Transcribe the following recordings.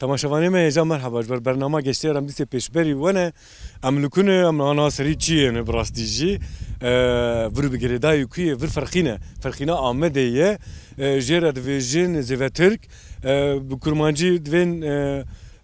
تماشاواني ما هجا مرحبا بر برنامج گشتی رم دیسه پیشبری ونه املکونه امنا سری چیه نه براستیجی ور بگریدای کوی ور فرقینا آمده یه جرد ویژن زیو ترک بکرمانجی دوین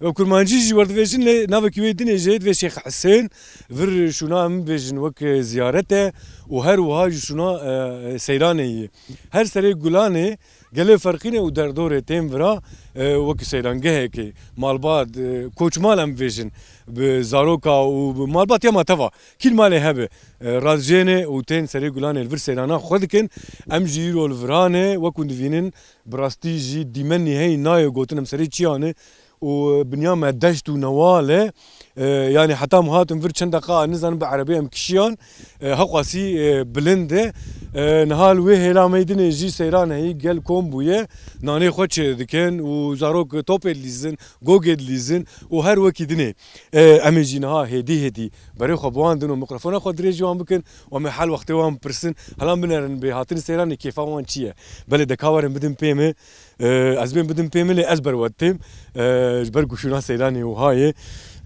وكرمانجي ورد فيجن نافك ويدين جيد في شيخ حسين فر شنا من فيجن وك زيارته وهر وهاج شنا سيراني هر سري جولاني قال فرقينه ودردور تيم فرا وك سيرانجه هيك مالباد كوتش مالم فيجن بزاروكا ومالبات يما تفا كل مالي هبه رادجينه وتين سري جولاني الفر سيرانا خدكن ام جيرو الفرانه وكون فينن براستيجي ديمني هي نايو قوتنم سري تشيانه وبنيام دشت ونواله يعني حتى مهاتم فر چند دقيقه نزن بعربيه مكشيان هقاسي بلنده نهال ويه لا ميدن جي سيران هي قال كومبويه ناني خوش دكن وزاروك توب ليزن جوجل ليزن وهر وكيدني امجي نها هدي بري خبوان دنو ميكروفون خو دريجوان بكن ومحل وقت وان برسن هلا بنرن بهاتن سيران كيف وان تشيه بل دكاور بدن بيمه ازبين بدن بيمه لي ازبر وتم جبركو شنا سيراني وهاي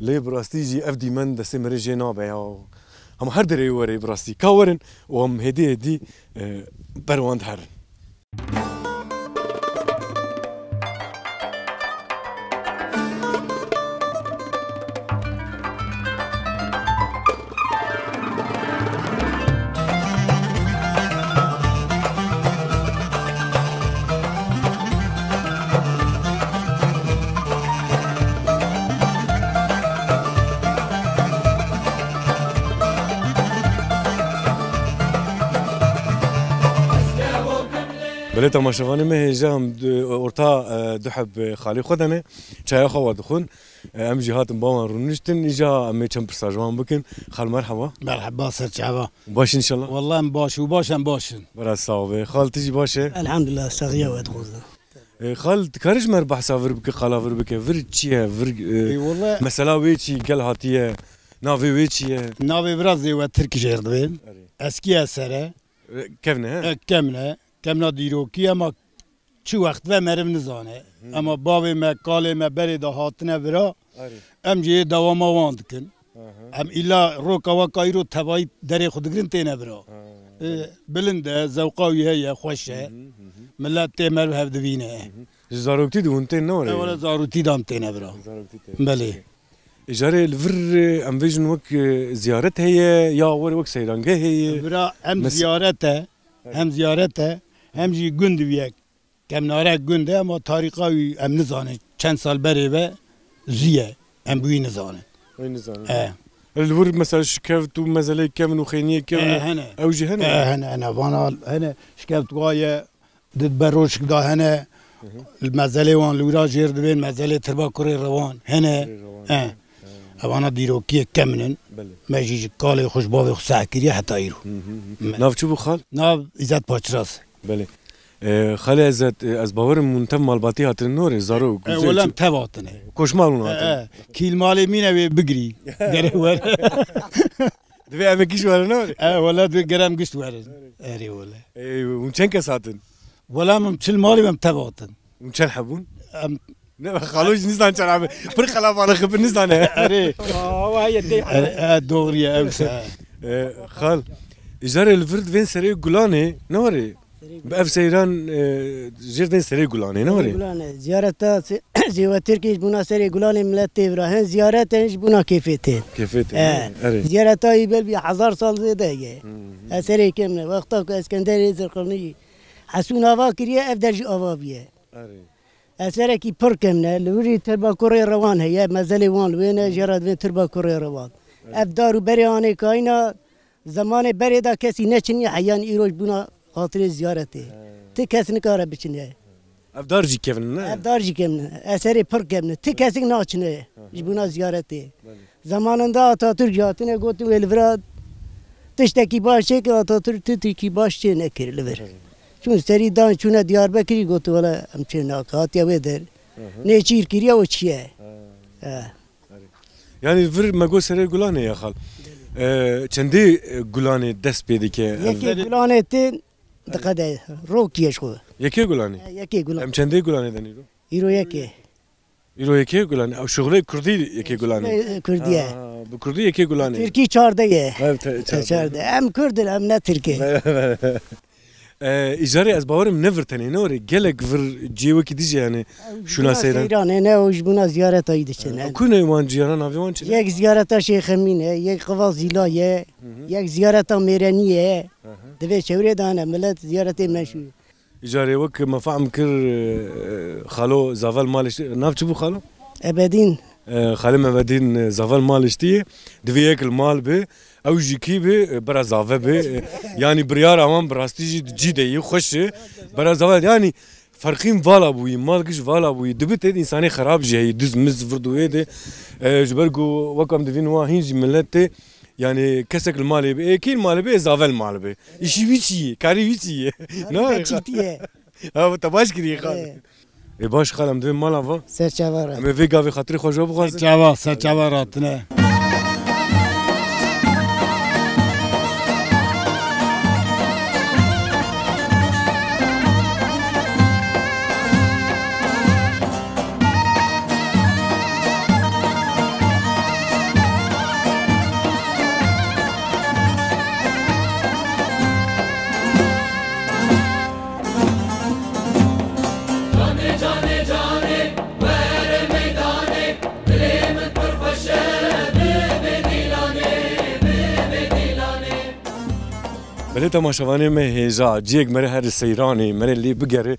لي براستيجي افدي من دسي مرجي نابا هم هر دري وري براستي كاورن وهم هدي برواند هرن بله تماشاوانی ما هجام ارتا دحب خالی خودنه چای خوا دخون ام جهات باون رونشتن اجا ام چم برساجوان بکن خال مرحبا مرحبا سر شعبا باش ان شاء الله والله باش وباشن باشن برا صاوي خال تجي باشه الحمد لله سغيه وادخوزنا خال تكرج مر بحثا ور بك خالا ور بك ور تشيه ور اي والله مثلا ويتشي قال هاتيه نافي ويتشي نافي برازي وتركي جردوين اسكي اسره كيفنا كمنا ديروكي اما چو وقت و مرم نزانه اما بابي ما قال ما بري هاتنه برا ام جي دوام واند کن ام الا روكا وكايرو تباي دري خودگرين تينه برا بلنده زوقاوي هي خوشه ملت تمر هف دبينه زاروكتي دونتين نور ولا زاروتي دامتينه برا بله اجاري الفر ام فيجن وك زيارت هي يا ور وك سيرانگه هي برا هم زيارته هم جي گند ويك كم نارك گند اما طريقاوي ام نزانه چند سال بري و زيه ام بوي نزانه الور مثلا شكفت ومزلي كم وخينيه كم اوجي هنا وانا هنا شكفت قايه ضد بروش كدا هنا المزلي وان لورا جيرد بين مزلي تربا كوري روان هنا اوانا ديروكي كمنن ماجي قالي خوش باوي ساكري حتى يرو ناف شو خال ناف ازات باشراس بله خاله ازت از باور منتم مالباتي هاتن نور زارو ولا تباتنه كوش مالون كيل مالي مين ابي بقري غير دبي ام كيش ولا نور ولا دبي جرام قشت ورز اري ولا ومشان كساتن ولا ممشل مالي مم تباتن ومشان حبون لا خالوش نزان تلعب فرق خلاف على خبر نزان اري وهي دي دوريا اوسع خال اجاري الفرد فين سري جولاني نوري بأف سيران جردين سري جولاني نوري جولاني زيارة زيوة تركي بنا سري جولاني ملت تبراهن زيارة بنا كيفتين زيارة يبل بي 1000 سال زيادة سري كمنا وقتها اسكندرية زرقرني حسون آوا كريه اف درج آوا بيه اسره کی پر کمنه لوری تربا کوری روان هي مزلی وان لوینه جراد وین تربا کوری روان اف دارو بریانه کاینا زمان بری دا کسی نچنی حیان ایروش بنا خاطر زیارته تی کسی نکاره بچنه اف دارجی کمن نه اف دارجی کمنه اسره پر کمنه تی کسی ناچنه بنا زیارته زمانında Atatürk jatine gotu elvrad tişteki başı ki Atatürk tiki başı ne kirliver چون سری دان چونه دیاربکری گفت ولی همچه ناکات یا بدر نه چیر کریه و چیه یعنی ور مگو سری گلانه یا خال چندی گلانه دست پیدا که یکی گلانه تین دقیقه رو کیش خود یکی گلانه یکی گلانه هم چندی گلانه دنی رو ایرو یکی ایرو یکی گلانه او شغله کردی یکی گلانه کردیه به کردی یکی گلانه ترکی 14 evet 14 ام کردن ام نه ترکی اجاره از باورم نورتنی نوری گلک ور جیو کی دیجی یعنی شونا سیران ایران نه اوج بونا زیارت های دشن کنه وان جیران ناوی وان چه یک زیارت شیخ امینه یک قوا زیلایه یک زیارت میرانیه دوی چوره دانه ملت زیارت مشهور اجاره وک مفاهیم کر خالو زاول مالش ناف چبو خالو ابدین خاله مبدین زاول مالش دیه دوی یک المال به او جیکی به برا زاوه به یعنی بریار امان براستی جی دیه خوشه برا زاول یعنی فرقیم والا بوی مالکش والا بوی دبیت انسانی خراب جهی دز مز فردوه ده جبرگو وکم دوین وا هینج ملت yani kesek mali be ekin mali be zavel mali be işi viçi kari viçi ne çitiye ha tabaş kiri khal e baş khalam de mala va serçavara me ve gavi khatri xojo bu khaz serçavaratne بله تماشاوانه me heza ciyek mere her seyrani mere li bigere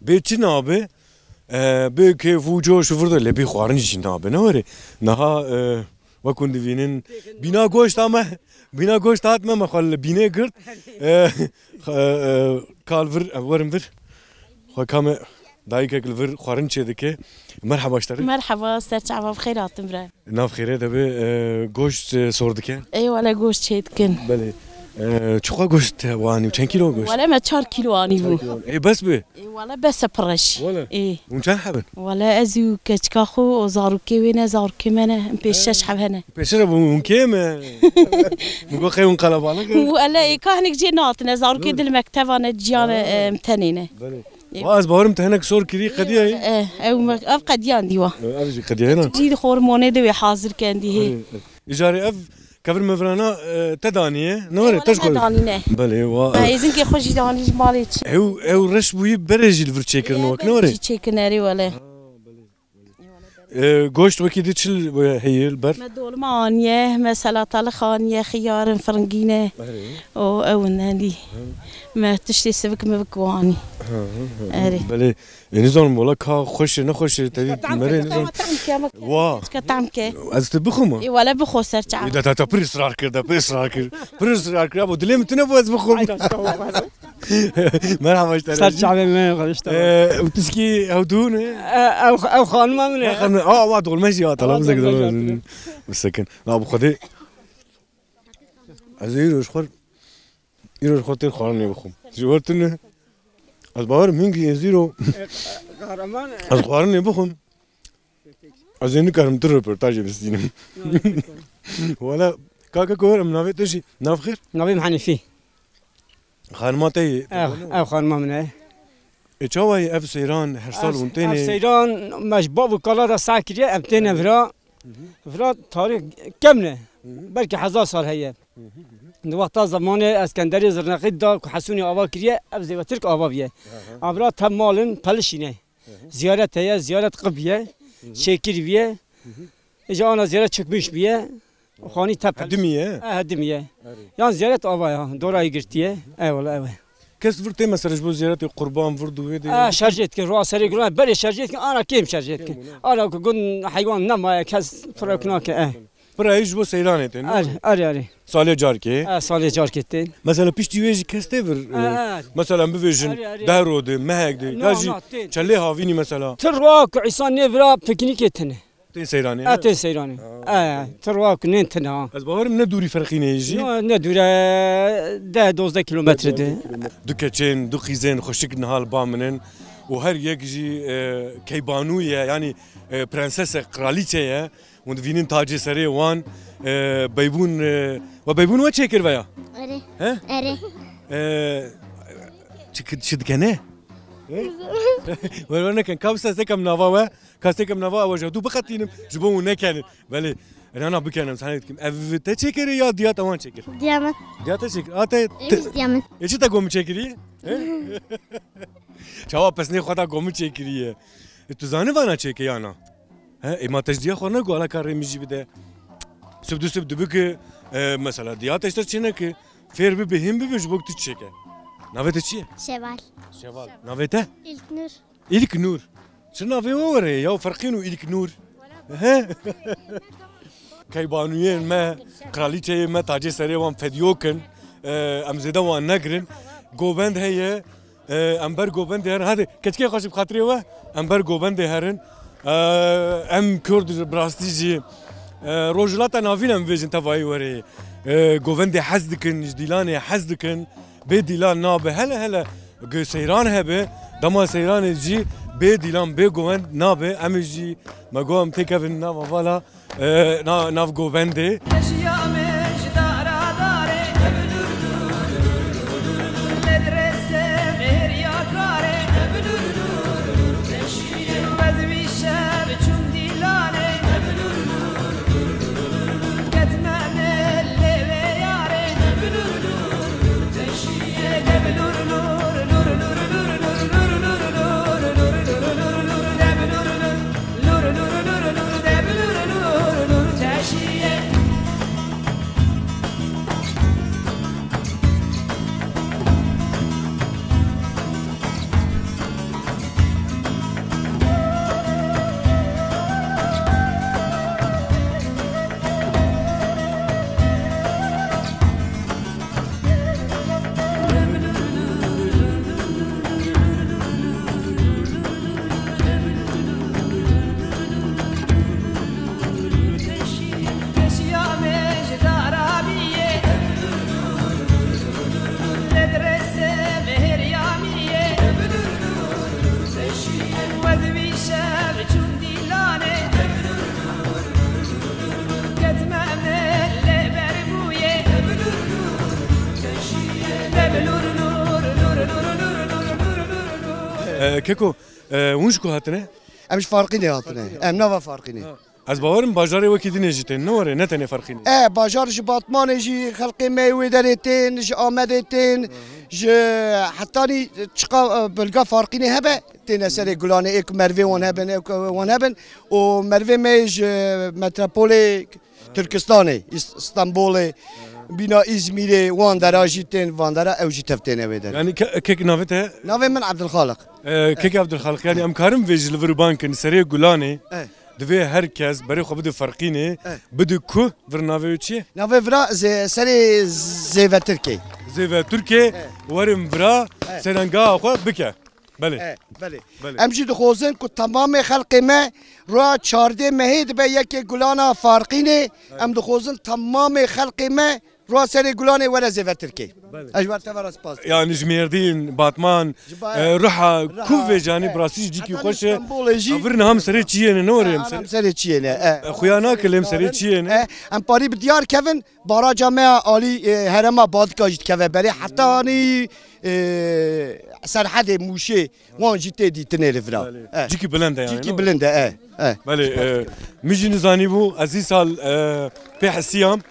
be çi nabe be ke vujo şufurda le bi xwarin jî nabe ne were naha wakun divinin bina goşt ama bina goşt hat me xal bine girt kalvir werim vir xwe kame دايكك الفر خارن شدكه مرحبا اشتري مرحبا استرجع بخيرات برا ناف خيره دبي جوشت صوردك اي ولا جوشت شيتكن بله چقدر گوشت وانی چند کیلو گوشت ولا ما 4 كيلو اني بو اي بس به اي ولا بس برش ولا اي اون چند حبن ولا ازو كچكاخو وزاروكي وينا زاروكي منه بيشش حبهنا بشر اون كيما مگو خيون قلب عليك ولا اي كهنك جينات نزاروكي دل مكتب انا جيان امتنينه بله واز باورم تهنك صور كري قديه او قديان ديوا ابجي قديه هنا جيد هرموني دو حاضر كاندي هي اجاري اف كفر مفرانا تدانيه نوري تشكر تدانيه بله وا ايزن كي خوشي داني ماليت او رش بوي برج الفرچيكر نوك نوري تشيكنري ولا گوشت وکی دیچل هی البر مدول مانیه مثلا طال خانیه خيار فرنگینه او نندی ما تشتي سبك مبكواني اري بله نظام ولا کا خوش نه خوش تدي مري نظام وا كطعمك از تبخم ولا بخو سرچا اذا تا بريسرار كده بريسرار كده ابو دليم تنبو از بخم مرحبا اشتري serçava me qadışta وتسكي هودون او خانما من واد ماشي طلب زك مسكن لا ابو خدي ازير شخر يروح خاطر خارني بخم جورتنه از باور منگی زیرو از خارني بخم از اینی کارم تر رپورتاج بستینم ولا کاکا کور ام نافه تشي ناف خير نبي حنفي خانماتي او خانما من اتشاوي اف سيران هر سال ونتيني سيران مجبوب وكالا ساكريه امتين فرا تاريخ كمنه بلكي 1000 سال هي وقتا زمان اسکندری زرنقی دا حسونی آوا کریه اب زیوترک آوا بیه ابرا تمالن پلشینه زیارت هیه زیارت قبیه شکر بیه اجا آنا زیارت چکمش بیه خانی تپ هدمیه هدمیه یان زیارت آوا دورای گرتیه ایوالا ایوالا کس ورته مثلا جو زیارت قربان وردو هدی شرجت که راه سری گران بری شرجت که آنا کیم شرجت که آنا که گون حیوان نما کس فراکنا که برای جو سیرانه تن آره سال جار که سال جار کتن مثلا پیش دیویجی کسته ور مثلا بویژن دروده مهگده کاجی چله هاوینی مثلا ترواک عیسان نورا پیکنیک تنه تن سیرانه تن سیرانه ترواک ننتنه از باورم ندوری فرقی نیجی ندوره 10-12 کیلومتر ده دو کچین دو خیزن خوشک نهال بامنن و هر یک جی کیبانویه یعنی پرنسس قرالیچه und vinin tacı sere wan beybun ve çekir veya Ere. he Ere. çıkıdkene ولا كان كابسة زكام نافا كاستكم نافا وجدوا بقتينم جبوا نكان بله أنا بكلم سانيتكم أفتى تشكر يا ديات أوان تشكر ديات تشكر ديامن إيش تقوم تشكري شو بس نخدا قوم تشكري تزاني وانا تشكي أنا ها إما تجديه خورنا قالا كاري ميجي بده سبدو بك مثلا ديات تشتري فير بهم بجبوك تشكي نافته چیه؟ شوال نافته؟ ایلک نور چه نافه وره یا فرقینو ایلک نور کی بانویین ما قرالیچه ما تاج سری وان فدیو کن ام زده وان نگرن گوبند هیه امبر گوبند هرن هده کچکی خوشب خاطری و امبر گوبند هرن ام کرد براستیجی روجلات نافین ام ویژن تفایی وره گوبند حزد کن جدیلان حزد کن بدیلان نابه هلا سیران هبه دما سیران جی بدیلان بگوند نابه امجی مگوام تکفن نام والا ناف گوونده كيكو وينشكو هاتنه؟ امش فارقيني هاتنه ام نوا فارقيني از باورم باجاري وكي دينجيتين نوري نتني فارقيني باجار جي باطمان جي خلقي ماي دريتين جي امدتين جي حتاني تشقا بلقا فارقيني هبه تينا سري غلاني اك مروي وان هبن ومروي ميج متروبولي تركستاني اسطنبولي بنا ازميري وان دراجيتين وان درا اوجي تفتين ابدا يعني كيك نافته نافي من عبد الخالق كيك عبد الخالق يعني امكارم فيج لفربانكن سري غلاني دوی هرکس برای خود بده فرقینه بده کو ورناوی چی؟ ناوی ورا سری زیو ترکی زیو ترکی ورم ورا سرنگا خو بکه بله بله امجی دخوزن که تمام خلق ما را 14 مهید به یک گلانا فرقینه ام دخوزن تمام خلق ما را سری گلانه ولا زیو ترکی اجبار تفرس باز يعني جميردين باتمان روحا كوفي جاني براسيج جيكي خوش افرنا هم سري تشينه نوري هم سري تشينه خويانا كلم سري تشينه ام باري بديار كيفن بارا جامع علي هرم آباد كاجت كيف بري حتى اني سرحد موشه وان جيتي دي تنيرفرا جيكي بلنده يعني جيكي بلنده بله ميجي نزاني بو عزيز سال بحسيام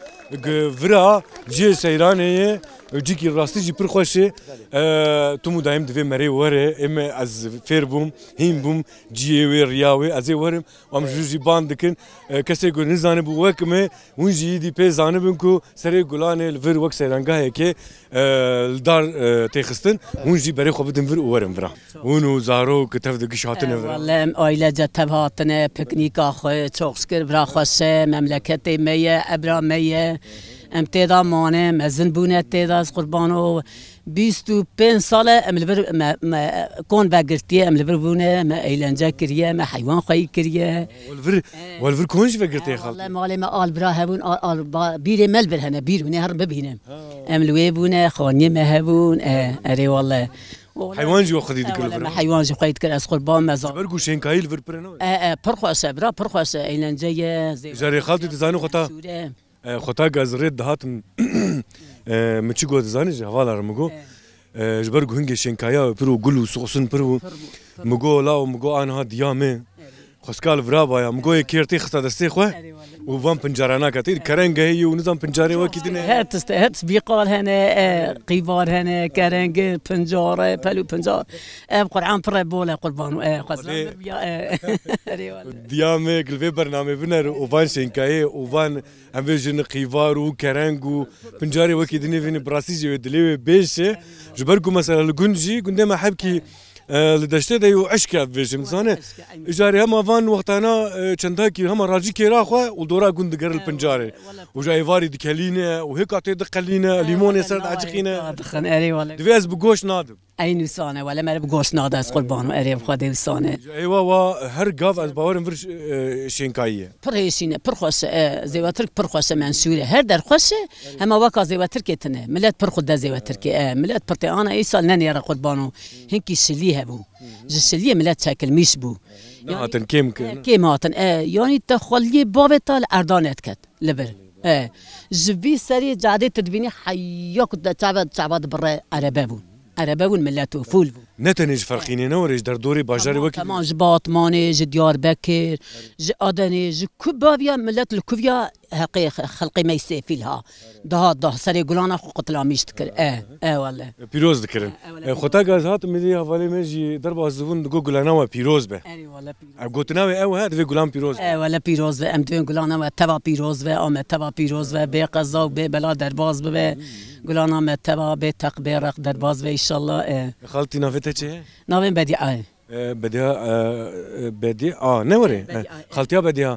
فرا جي سيرانيه جيكي راستي جي پر خوشه تو مدايم دوی مري وره ام از فير بوم هيم بوم جي وي رياوي از ورم وام جوجي باند دكن كسي گو نزانه بو وكمه ون جي دي بي زانه بنكو سري گلانه الفر وك سيرانگا هيكي الدار تيخستن ون جي بري خو بدن فر ورم فرا ونو زارو كتف دك شاتنه فرا والله عائله جتب هاتنه پکنیک اخو چوخسكر برا خوسه مملكت ميه ابراميه ام تيدا مانه مزن بونه تيدا قربانو 25 ساله ام لبر ما كون باقرتي ام لبر بونه ما ايلانجا كريه ما حيوان خي كريه والفر كونش باقرتي خالد والله مالي ما قال برا هبون قال بيري ملبر هنا بيروني هرب بينهم ام لويبونه خوني ما هبون اري والله حيوان جو خدي ديك الفر حيوان جو خدي كر اس قربان ما برغو شينكاي الفر برنو برخو اسبرا برخو اس ايلانجا جاري خالتي تزانو خطا خطا غازريد هاتم مچي گو تزاني هوالار مگو جبر هنگی شنکایا پرو گلو سوسن پرو مگو لا و مگو آنها دیامه خسکال ورابایا مگو کیرتی خسته دستی خواه و وان پنجارنا کتی کرنگ هی و نظام پنجاری وکی دینه هات بیقال هنه قیوار هنه کرنگ پنجاره پلو پنجار قرآن پر بوله قربانو خسکال دیامه قلبی برنامه بنر و وان شنکایی و وان هم جن قیوار و کرنگ و پنجاری وکی دینه وین براسیجی و دلیو بیشه جبرگو مثلا لگونجی گنده ما حبکی لدشته دیو عشق بیشم زانه اجاری هم وان وقتانا چنده کی هم راجی کی راخوا و دورا گند گر الپنجاره و جای واری دکلینه و هیک عطی دقلینه لیمون سرد عجقینه دخن اری ولا دویز بگوش نادم ای نسانه ولا مر بگوش ناده از قربانو اری خود نسانه ایوا و هر گاف از باورم ورش شینکاییه پرهیسینه پرخوش زیواترک پرخوش منصوره هر در خوشه اما واقع زیواترک تنه ملت پرخود زیواترک ملت پرتی آنا ای سال ننیاره قربانو هنکی سلیه بو جسلیه ملت شکل میش بو هاتن کم كيم هاتن يعني تخلي بابي طال اردانت كت لبر جبي سري جادي تدبيني حياك تعبد برا عربابون ملاتو فول نتنج فرقيني نورج در دوري باجاري وكي كمان جباط ماني ديار بكر ادني كوبابيا ملات الكوفيا حقيقة خلقي ما يسافي لها ده سري قلانا قتلا ميشتكر والله بيروز ذكرن خطا غازات ملي حوالي مجي دربا زبون دغو قلانا و بيروز به والله قوتناوي هاد في قلان بيروز ولا بيروز ام دون قلانا و تبع بيروز و ام تبع بيروز و بقزا و بلا درباز به قلانا ما تبع بتقبير درباز و ان شاء الله خالتي نافته چه ناوين بدي بدي نوري خالتيا بدي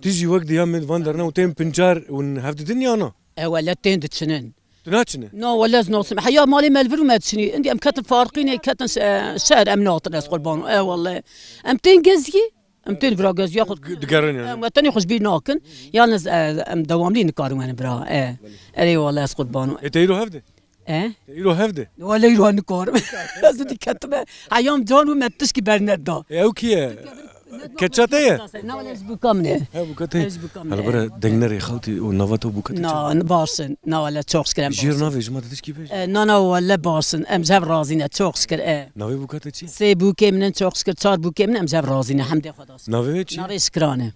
تيجي وقت ديا من فاندرنا وتين بنجار ونهفد الدنيا انا ولا تين دتشنن تناتشني نو ولا زنوس حيا مالي مالفر ما تشني عندي ام كتن فارقين كتن شهر ام ناطر ناس قربان والله ام تين جزيه ام تين برا جز ياخذ دقرني ام تاني خوش بي ناكن يالنز ام دواملين كارو انا برا اي والله اس قربان تيرو هفده يرو هفده ولا يرو نكار زدي كتبه ايام جانو ما تشكي برندا اوكي كتشاتيه ولا بكمنه بوكتي هلا برا دنجنري خالتي ونافاتو بوكتي بارسن ولا تشوكس كلام جير نافي جماعه تشكي بيش ولا بارسن ام جاب رازينه تشوكس كر نافي بوكتي چی سه بوكي من تشوكس كر 4 بوكي من ام جاب رازينه حمد خدا نافي چی نافي شكرانه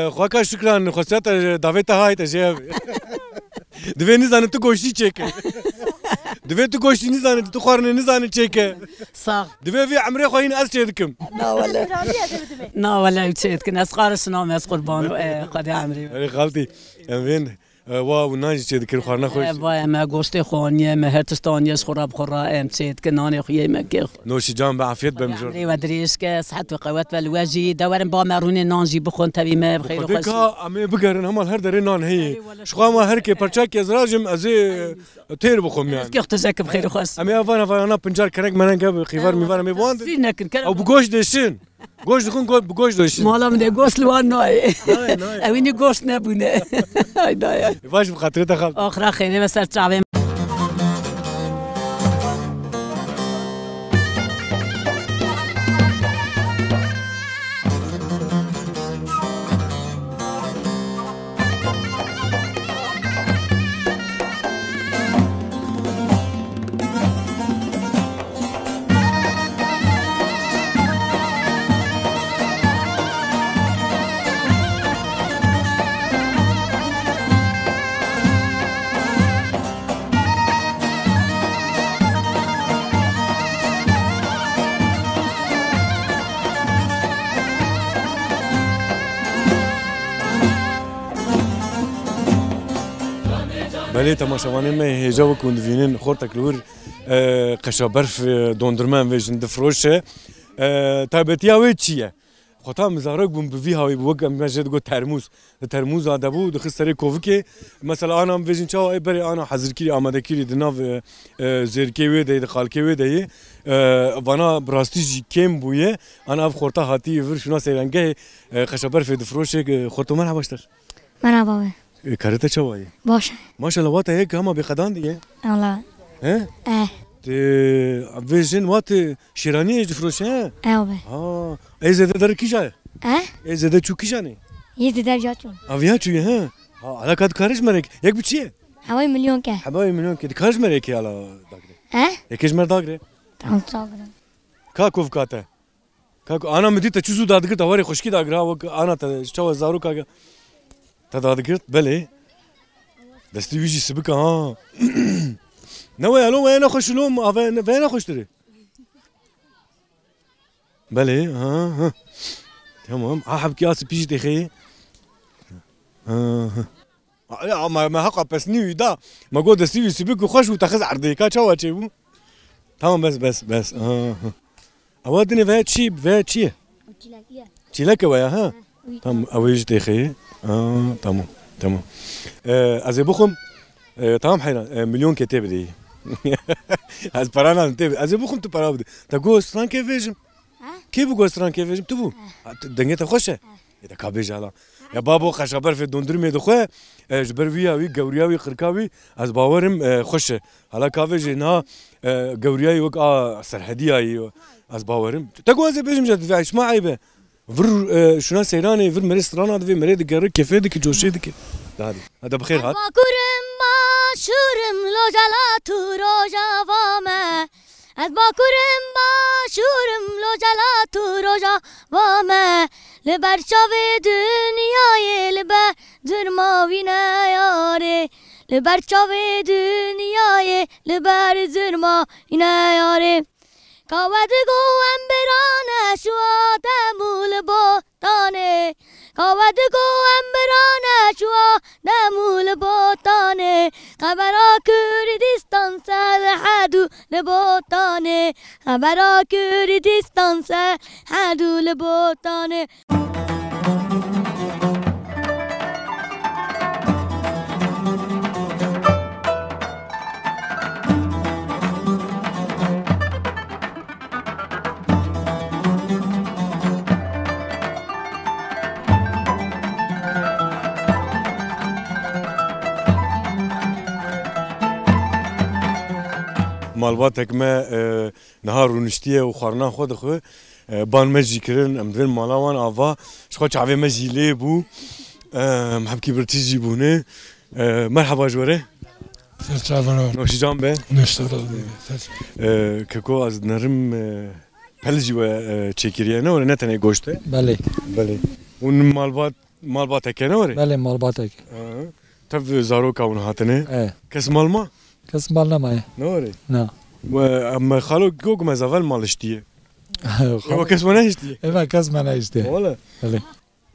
خواکا شکران خواست دعوت هایت جیب دوی نیزانی تو گوشتی چکه دوی تو گوشتی نیزانی تو خورنه نیزانی چکه صح دوی وی عمره خواهین از چه دکم نا ولا يتشيت كنا اسقار سنام اس قربان قد عمري خالتي وين واو ناجي چه دکر خورنه خوش وای ما گوشت خونیه ما هرتستانیه خراب خورا ام چیت که نانی خویه مکه نوش جان بعافیت بمجور و دریش که صحت و قوت و الواجی دورم با مرون نانجی بخون تبی ما بخیر و خوش اما بگرن هم هر در نان هي شخوا ما هر کی پرچاک از راجم از تیر بخوم يعني کی اختزاک بخیر و خوش اما انا پنجار کرک من قبل خيفار میوار می بوند نکن او بگوش دشین گوش دخون بگوش دشین مالا من گوش لوان نای اوینی گوش نبونه دای باش بخاطرت خالد آخر خیلی مثل تعبیم بله تماشاوانه ما هجا و کندوینن خورتک لور قشا برف دوندرمان و جند فروشه تابتی هاوی چیه خطا مزارک بوم بوی هاوی بوگ مجد گو ترموز آده بود دخست سری کوفکی مثلا آنام ویژن چاو ای بری آنا حضر کری آماده کری دناو زیرکی وی دی خالکی وی دی وانا براستیج کم بویه آنا اف خورتا هاتی ور شنا سیرنگه قشا برف دفروشه خورتو مرحبا اشتر مرحبا کارت چوایی باشه ماشاءالله وات هيك هم بقدان دیگه والله تی ویژن وات شیرانی دفروشه ايوه ایزده در کی جای ایزده چو کی جانی يزيد درجاتهم اویا چوی ها على کد کارش مرک یک بچیه حوالي مليون كه حبايب مليون كده کارش مرک على ها؟ یکیش مرداگره تام صابرم کاکوف کاته کاکو آنا مدیت چوزو دادگرت آوری خشکی داگره و آنا تا شو زارو کاگه تا دادگرت بله دستی ویجی سبکه ها نوی الو وینا خوش لوم وینا خوش داری بله ها تمام حبكي اسي بيجي تخي ها ما حق بس نيو دا ما قود سيبي سيبك خوش وتاخذ عرضيكا تشوا تشيبو تمام بس اودني فات شي تشيلك ويا ها تمام اويج تخي تمام ازي بخم تمام حينا مليون كتاب دي از برانا انت ازي بخم تبراود تقول سلان كيف فيجم كيف جوستران كيف يجب تبو دنيا خوشه اذا كابيج على يا بابو خشبر في دوندرمي دخوه جبروياوي غورياوي خركاوي از باورم خوشه حالا كافيج نا غورياوي وك سرحدياي از باورم تقوز بيجم جد فيش ما عيبه فر شنو سيراني فر مريسترانا دفي مريد غير كيف ديك جوشي ديك هذا بخير هات باكورم باشورم لو جلاتو روجا وامه از باکورم باشورم لو جلاتو روجا وامه لبر چاوی دنیای لبر زرماوی نیاره لبر چاوی دنیای لبر زرماوی نیاره کاودگو امبرانه شو آدمول باتانه کاودگو امبرانه شو آدمول باتانه خبرا کردستان سر حدو لباتانه خبرا کردستان سر حدو لباتانه مالباتك ما نهار ونشتيه وخارنا خود خو بان مجي كرن امدن مالاوان آوا شخو چاوه مجي ليبو محبكي برتيجي بونه مرحبا جوره نوشي جان به ككو از نرم پلجي و چكريانه ولا نتنه گوشته بله اون مالباتك نه وره بله مالباتك تف زاروكا ون هاتنه كس مالما کس مال نمایه نوره نه و اما خالو گوگ مزاول مالشتیه و کس منه اشتیه ایوه کس منه اشتیه ولی بله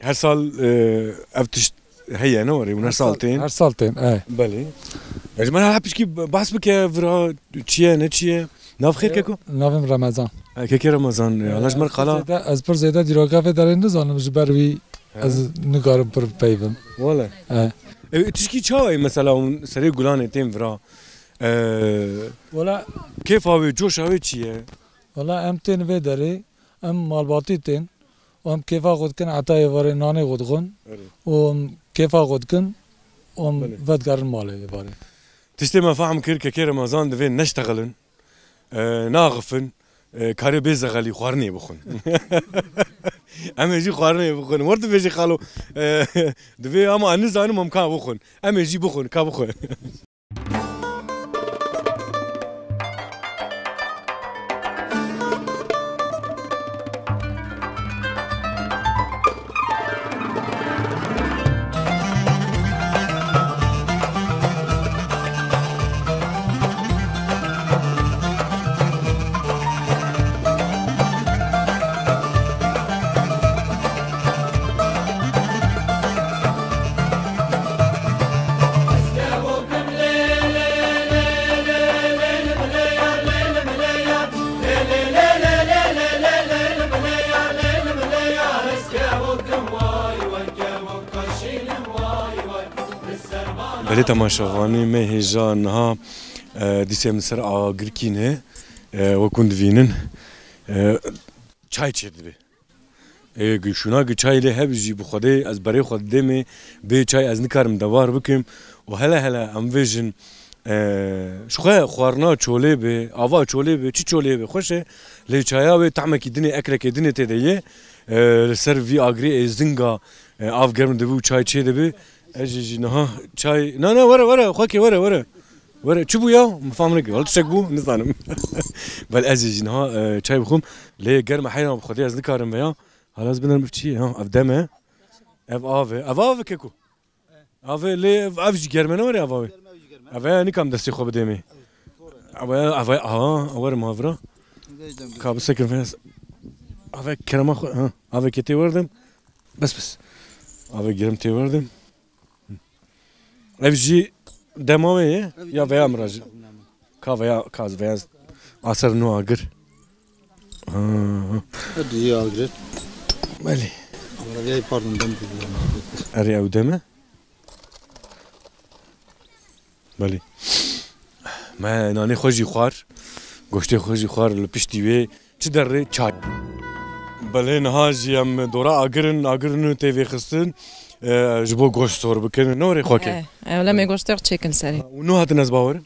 هر سال افتش هي نوره من هر سالتين هر سالتين بله يا جماعه حبش كي بحسب كي فرا تشيه نتشيه ناف خير كيكو نافم رمضان كيكي رمضان علاش مر خلا از پر زیاده دیروگا و دارن نزانم جبروی از نگارم پر پیوم ولا تشكي چاوي مثلا سري گلان تيم فرا ولا كيف هاوي جوش هاوي چيه ولا ام تين و داري ام مالباطي تين ام كيفا قد كن عطاي واري ناني قد غن ام كيفا قد كن ام ودگرن مالي واري تشتي ما فهم كير كي رمضان دفين نشتغلن ناغفن كاري بيزغلي خوارني بخون ام يجي خوارني بخون ورد بيجي خالو دفي اما انزانو ممكن بخون ام يجي بخون كا بخون بله تماشاوانی ما هجا نها دیسه من سر آگرکینه و کند وینن چای چید بی گشونا گی چای له هبجی بخوده از برای خود دمی به چای از نکارم دوار بکم و هلا ام ویژن شخه خوارنا چوله به آوا چوله به چی چوله به خوشه لی چایا و طعم کی دنی اکل کی دنی تدیه سر وی آگری زنگا آف گرم دبو چای چید بی اجی نها چای نه وره خوکی وره ورا شو يا مفهمنك قلت شكبو نزانم بل أزيج نها شاي بخوم ليه جرم حينا بخدي از نكارم ويا خلاص بدنا نمشي ها أفدمه أف كيكو أف ليه أفج جرمنا ورا أف نكام دستي خو بدمي أف أور مافرا كاب سكر فيس أف كرما خو ها أف كتي وردم بس أف جرم تي وردم أفجي دموي يا ويا مراج كافيا كاز فياز عصر نو أجر هدي أجر مالي ولا جاي باردن دم أري أو دمه مالي ما ناني خوشي خوار گوشت خوشي خوار لپشتي وي چدري چاي بله نهاجي ام دورا اگرن تي خستن جبو گوشت صور بكن نوري خوكي ولا ما گوشت تشيكن سري ونو هات ناس باور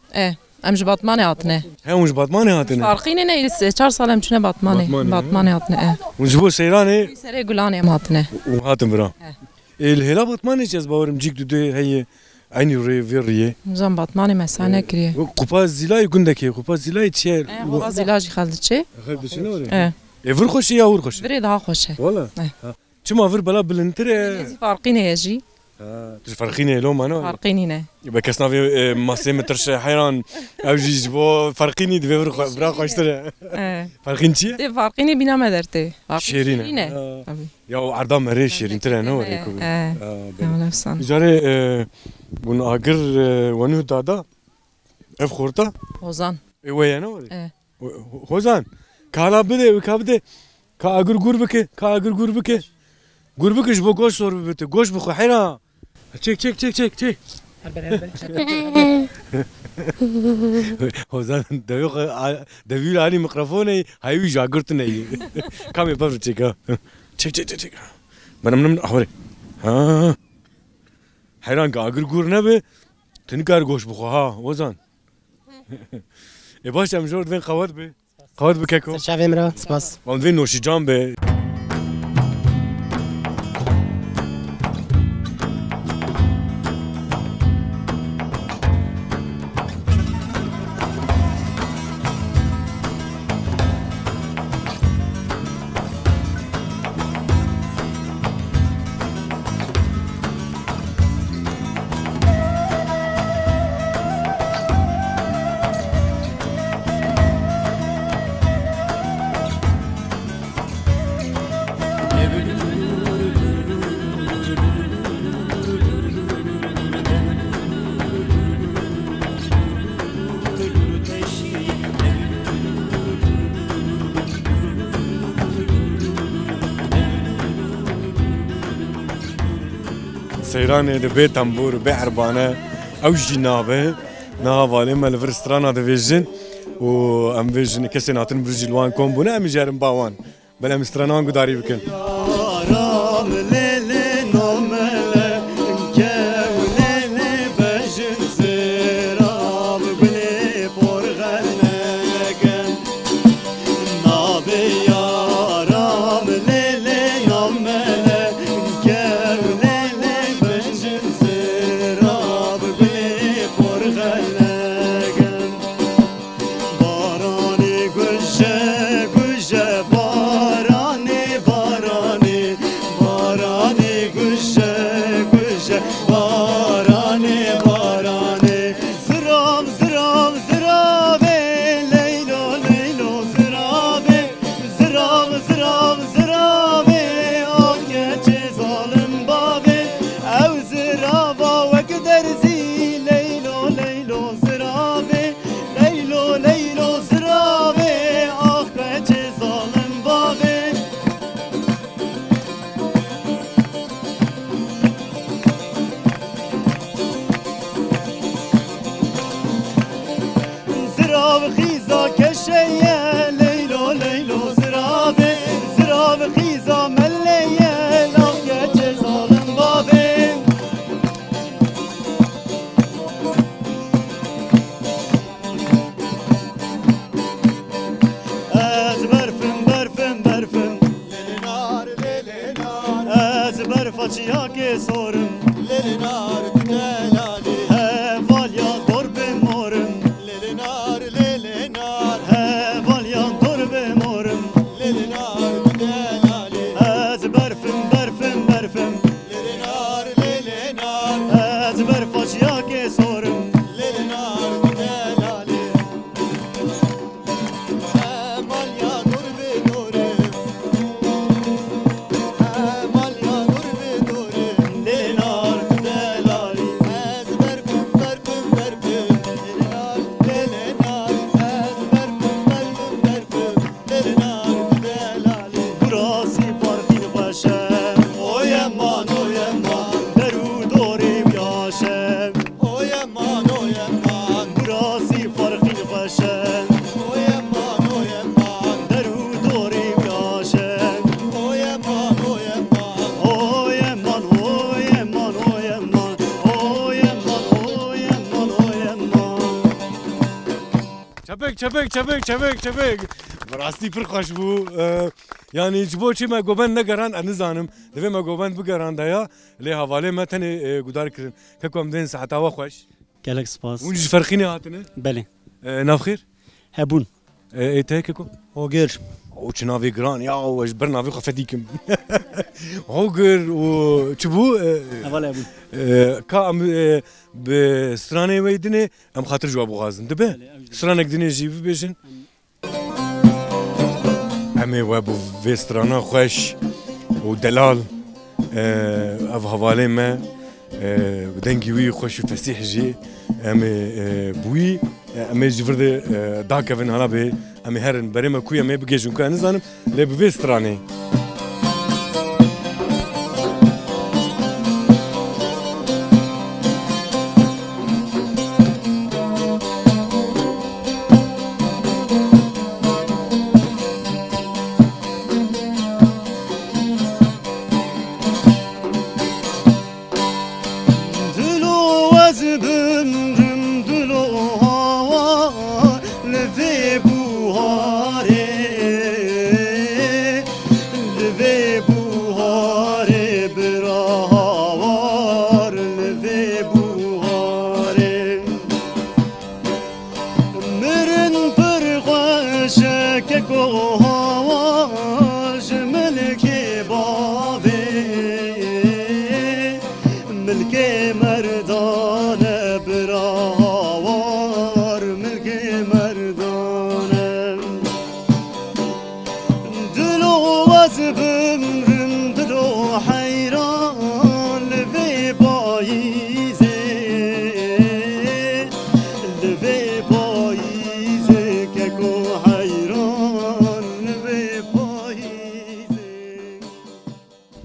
ام جباطماني هاتنه هم جباطماني هاتنه فارقين انا 4 سال ام شنو باطماني هاتنه وجبو سيراني سري غلاني ام هاتنه وهاتم برا الهلا باطماني جاز باور مجيك دو هي عيني ريفيريه نظام باطماني مسانه كريه قوباز زيلاي گندكي قوباز زيلاي تشي قوباز زيلاجي خالدشي خالدشي نوري افر خوشي يا ور خوشي بري daha خوشه والله شما افر بلا بلنتر فارقين يجي فرقيني لو ما فارقين هنا يبقى كسنا في ماسي مترش حيران او جيجبو فرقيني دي برا خوشتر فرقين شي دي فارقيني بينا ما درتي شيرين يا عرضا مري شيرين ترى نو ريكو نفسان جاري بون اگر ونو دادا اف خورتا هوزان ويا نو هوزان كالا بده كابده كا اگر غربك كا اگر غربك غربك جبو گوش سور بده گوش بخو حيران تشيك هوزان دبيل علي ميكروفوني هاي جاغرتني كم يبغى تشيك من احوري ها حيران اگر غور نبه تنكار گوش بخو ها هوزان باش ام جورد وين قواد بكيكو شافي مرا سباس وان وين نوشي جامبه سيراني دبي تنبور بي عربانه او جنابه نهافالي مال فرسترانا ديفيجن و ام فيجن كسناتن برج الوان كومبونا ام جارم باوان بلا مسترانان قداري بكن چبک براستی پر خوش بو یعنی جبو چی ما گوبند نگران انزانم دوی ما گوبند بگران دایا لی حواله ما تنی گودار کردن که کم دین ساعتا و خوش گلک سپاس ونج فرقینی هاتنه بله نافخیر هبون ایته که کو هوگر او چه نافی گران یا وش بر نافی خفدیکم هوگر و چبو اول هبون که ام به سرانه ویدنه ام خاطر جواب غازن دبه سرانه دنیا جیب بیشن امي وابو فيسترانا خوش ودلال اف حوالي ما دنگي وي خوش فسيح جي امي بوي امي جفرد داكفن هلا به امي هرن بريما كويا مي بجيجون كان زانم لي بفيستراني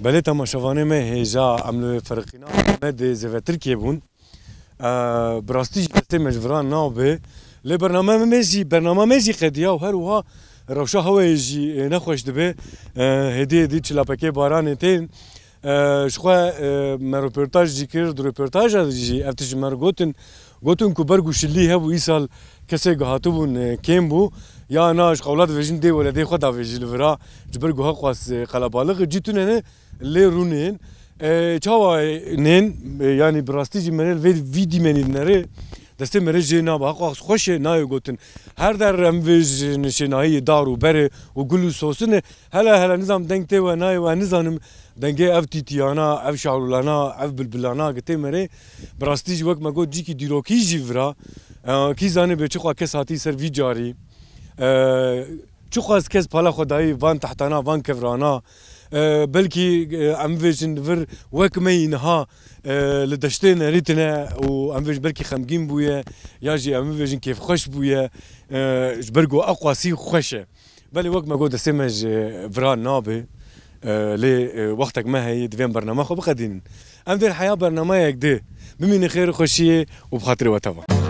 بله تماشاوانه ما هجا عملو فرقینا مد زوتر کی بون براستی جسته مجبران نابه لی برنامه میزی قدیا و هر وها روشا هوای جی نخوش دبه هدی چلاپکی باران تین شخوا من رپورتاج جی کرد رپورتاج جی افتش من گوتن کو برگو شلی هبو ایسال کسی گهاتو بون کم بو یا ناش قولات ویژن دی ولا دی خدا ویژل ورا جبرگو ها قواس قلبالغ جیتونه نه لی رونین چاوا نین یعنی براستی جی منل ویدی منی نره دسته مره جنا با قواس خوش نای گوتن هر در ام ویژ نشنایی دارو بره و گلو سوسنه هلا نظام دنگته و نای و نظام دنگه اف تیتیانا اف شاولانا اف بلبلانا گته مره براستی جی وقت مگو جی کی دیروکی جی ورا کی زانه به چخوا کس هاتی سر وی جاری چخوا از کس پالا خدایی وان تحتانا وان کفرانا بلکی ام ویژن ور وکمه اینها لدشتین ریتنا و ام ویژ بلکی خمگین بویه یا جی ام ویژن کیف خوش بویه جبرگو اقواسی خوشه بلی وقت مگو دستمج وران نابه لی وقتك ما هي دوين برنامج خو بقدين ام دي الحياه برنامج يك دي بمين خير خوشيه وبخاطري وتوا